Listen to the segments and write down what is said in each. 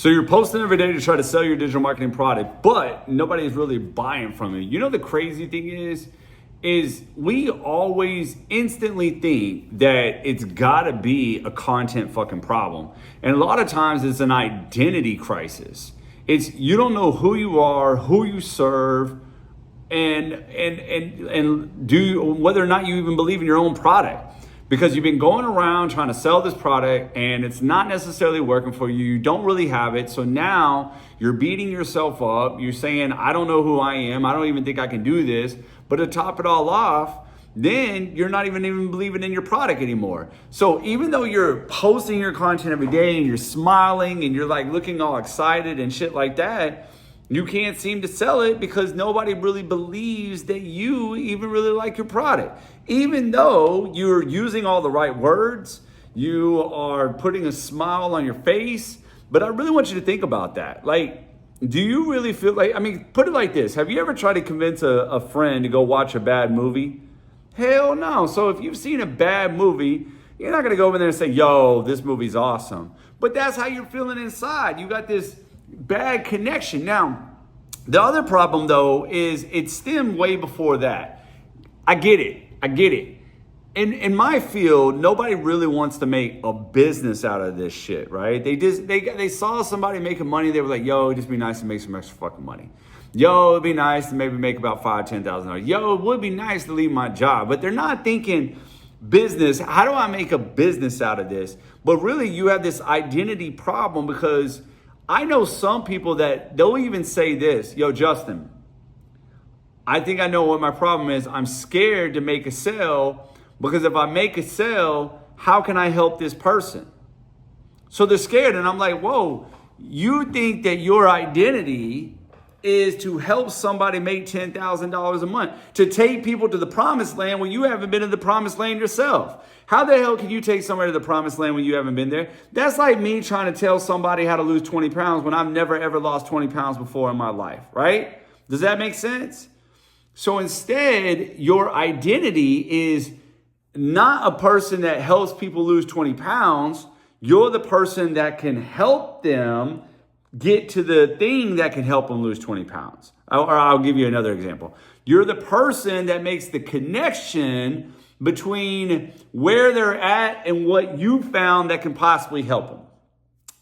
So you're posting every day to try to sell your digital marketing product, but nobody's really buying from you. You know, the crazy thing is we always instantly think that it's gotta be a content fucking problem. And a lot of times it's an identity crisis. It's, you don't know who you are, who you serve, and do you, whether or not you even believe in your own product. Because you've been going around trying to sell this product and it's not necessarily working for you. You don't really have it. So now you're beating yourself up. You're saying, I don't know who I am. I don't even think I can do this. But to top it all off, then you're not even believing in your product anymore. So even though you're posting your content every day and you're smiling and you're like looking all excited and shit like that, you can't seem to sell it because nobody really believes that you even really like your product. Even though you're using all the right words, you are putting a smile on your face. But I really want you to think about that. Like, do you really feel like, I mean, put it like this. Have you ever tried to convince a friend to go watch a bad movie? Hell no. So if you've seen a bad movie, you're not going to go over there and say, yo, this movie's awesome. But that's how you're feeling inside. You got this bad connection. Now, the other problem though is it stemmed way before that. I get it. In my field, nobody really wants to make a business out of this shit, right? They saw somebody making money. They were like, yo, it'd just be nice to make some extra fucking money. Yo, it'd be nice to maybe make about $5,000-$10,000. Yo, it would be nice to leave my job. But they're not thinking business. How do I make a business out of this? But really, you have this identity problem because I know some people that they'll even say this, yo, Justin, I think I know what my problem is. I'm scared to make a sale because if I make a sale, how can I help this person? So they're scared. And I'm like, whoa, you think that your identity is to help somebody make $10,000 a month, to take people to the promised land when you haven't been to the promised land yourself. How the hell can you take somebody to the promised land when you haven't been there? That's like me trying to tell somebody how to lose 20 pounds when I've never ever lost 20 pounds before in my life, right? Does that make sense? So instead, your identity is not a person that helps people lose 20 pounds. You're the person that can help them get to the thing that can help them lose 20 pounds. Or I'll give you another example. You're the person that makes the connection between where they're at and what you found that can possibly help them.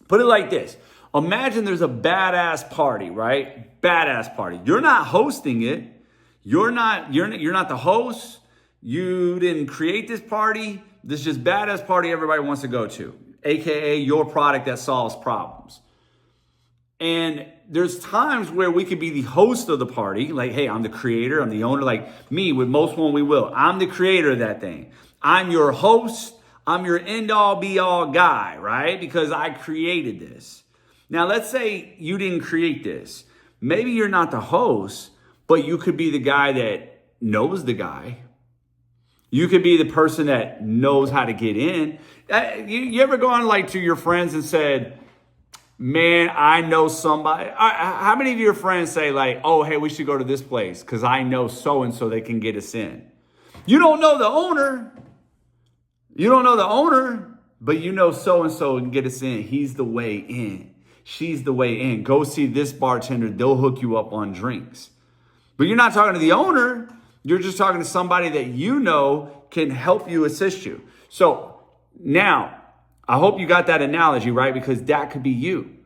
Put it like this. Imagine there's a badass party, right? Badass party. You're not hosting it. You're not the host. You didn't create this party. This is just badass party everybody wants to go to, AKA your product that solves problems. And there's times where we could be the host of the party. Like, hey, I'm the creator. I'm the owner. Like me with Most One We Will. I'm the creator of that thing. I'm your host. I'm your end all be all guy, right? Because I created this. Now, let's say you didn't create this. Maybe you're not the host, but you could be the guy that knows the guy. You could be the person that knows how to get in. You ever gone like to your friends and said, man, I know somebody. How many of your friends say like, oh, hey, we should go to this place because I know so-and-so they can get us in. You don't know the owner. You don't know the owner, but you know so-and-so can get us in. He's the way in. She's the way in. Go see this bartender. They'll hook you up on drinks. But you're not talking to the owner. You're just talking to somebody that you know can help you, assist you. So now, I hope you got that analogy, right? Because that could be you.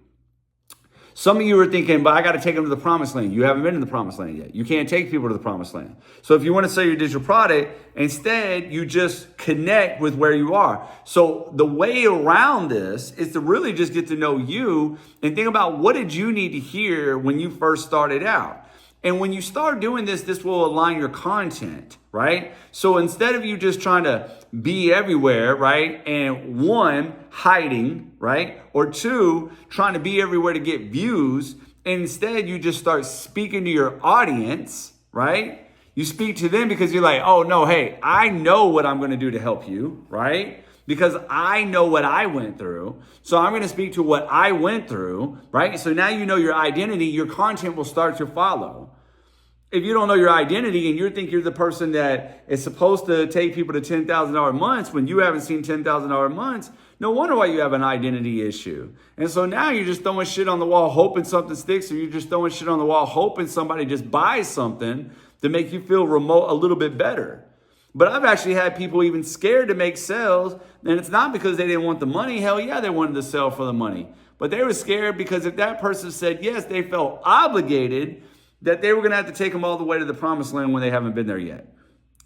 Some of you are thinking, but I got to take them to the promised land. You haven't been in the promised land yet. You can't take people to the promised land. So if you want to sell your digital product, instead, you just connect with where you are. So the way around this is to really just get to know you and think about what did you need to hear when you first started out. And when you start doing this, this will align your content, right? So instead of you just trying to be everywhere, right? And one, hiding, right? Or two, trying to be everywhere to get views. Instead, you just start speaking to your audience, right? You speak to them because you're like, oh no, hey, I know what I'm going to do to help you, right? Because I know what I went through. So I'm going to speak to what I went through, right? So now you know your identity, your content will start to follow. If you don't know your identity and you think you're the person that is supposed to take people to $10,000 months when you haven't seen $10,000 months, No wonder why you have an identity issue. And so now you're just throwing shit on the wall, hoping something sticks, or you're just throwing shit on the wall, hoping somebody just buys something to make you feel remote a little bit better. But I've actually had people even scared to make sales, and it's not because they didn't want the money. Hell yeah, they wanted to sell for the money. But they were scared because if that person said yes, they felt obligated that they were going to have to take them all the way to the promised land when they haven't been there yet.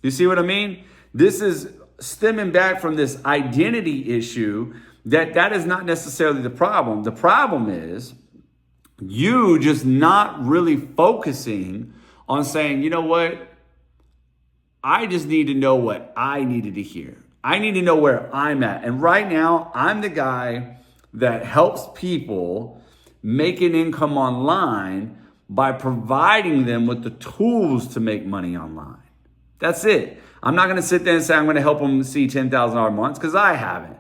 You see what I mean? This is stemming back from this identity issue that is not necessarily the problem. The problem is you just not really focusing on saying, you know what? I just need to know what I needed to hear. I need to know where I'm at. And right now, I'm the guy that helps people make an income online by providing them with the tools to make money online. That's it. I'm not going to sit there and say I'm going to help them see $10,000 months because I haven't.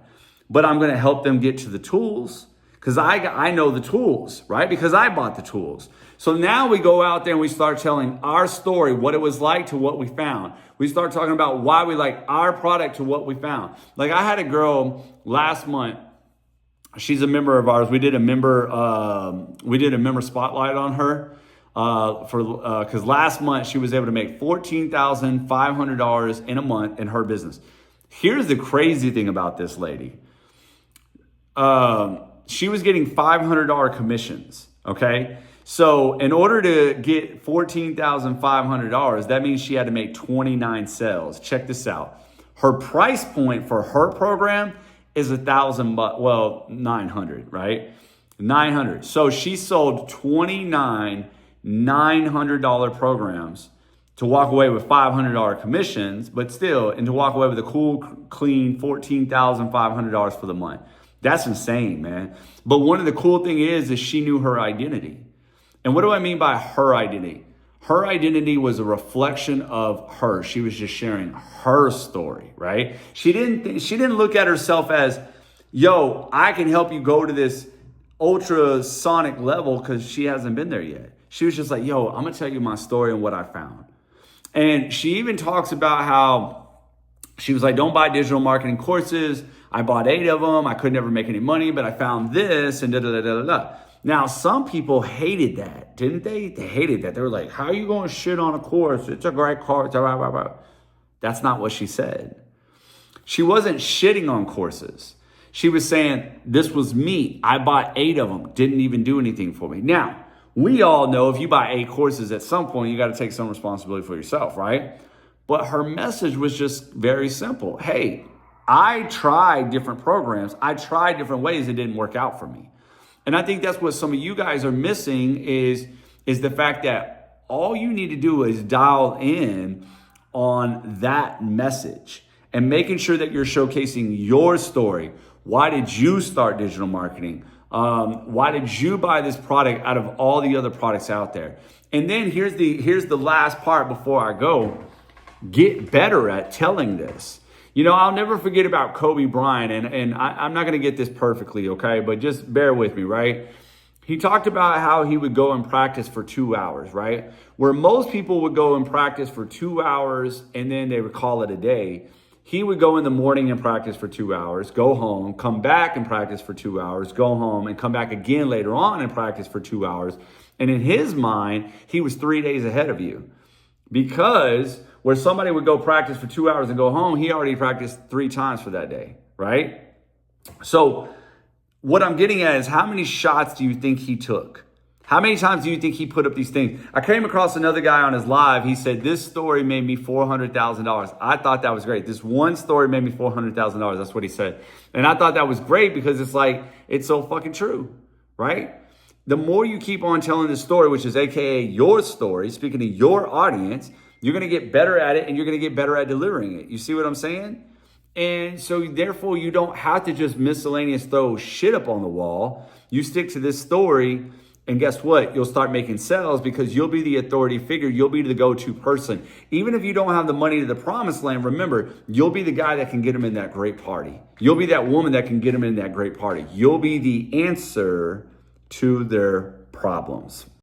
But I'm going to help them get to the tools because I know the tools, right? Because I bought the tools. So now we go out there and we start telling our story, what it was like to what we found. We start talking about why we like our product to what we found. Like I had a girl last month. She's a member of ours. We did a member spotlight on her because last month she was able to make $14,500 in a month in her business. Here's the crazy thing about this lady. She was getting $500 commissions. Okay. So in order to get $14,500, that means she had to make 29 sales. Check this out. Her price point for her program is $1,000, well, 900, right? 900. So she sold 29 $900 programs to walk away with $500 commissions, but still, and to walk away with a cool, clean $14,500 for the month. That's insane, man. But one of the cool thing is she knew her identity. And what do I mean by her identity? Her identity was a reflection of her. She was just sharing her story, right? She didn't look at herself as, yo, I can help you go to this ultrasonic level because she hasn't been there yet. She was just like, yo, I'm going to tell you my story and what I found. And she even talks about how she was like, don't buy digital marketing courses. I bought 8 of them. I could never make any money, but I found this and da-da-da-da-da. Now, some people hated that, didn't they? They hated that. They were like, how are you going to shit on a course? It's a great course. That's not what she said. She wasn't shitting on courses. She was saying, this was me. I bought 8 of them. Didn't even do anything for me. Now, we all know if you buy 8 courses at some point, you got to take some responsibility for yourself, right? But her message was just very simple. Hey, I tried different programs. I tried different ways. It didn't work out for me. And I think that's what some of you guys are missing is the fact that all you need to do is dial in on that message and making sure that you're showcasing your story. Why did you start digital marketing? Why did you buy this product out of all the other products out there? And then here's the last part before I go. Get better at telling this. You know, I'll never forget about Kobe Bryant, and I'm not going to get this perfectly, okay? But just bear with me, right? He talked about how he would go and practice for 2 hours, right? Where most people would go and practice for 2 hours and then they would call it a day. He would go in the morning and practice for 2 hours, go home, come back and practice for 2 hours, go home and come back again later on and practice for 2 hours. And in his mind, he was 3 days ahead of you. Because where somebody would go practice for 2 hours and go home, he already practiced 3 times for that day, right? So what I'm getting at is how many shots do you think he took? How many times do you think he put up these things? I came across another guy on his live. He said, this story made me $400,000. I thought that was great. This one story made me $400,000. That's what he said. And I thought that was great because it's like, it's so fucking true, right? The more you keep on telling this story, which is AKA your story, speaking to your audience, you're going to get better at it and you're going to get better at delivering it. You see what I'm saying? And so therefore you don't have to just miscellaneous throw shit up on the wall. You stick to this story and guess what? You'll start making sales because you'll be the authority figure. You'll be the go-to person. Even if you don't have the money to the promised land, remember, you'll be the guy that can get them in that great party. You'll be that woman that can get them in that great party. You'll be the answer to their problems.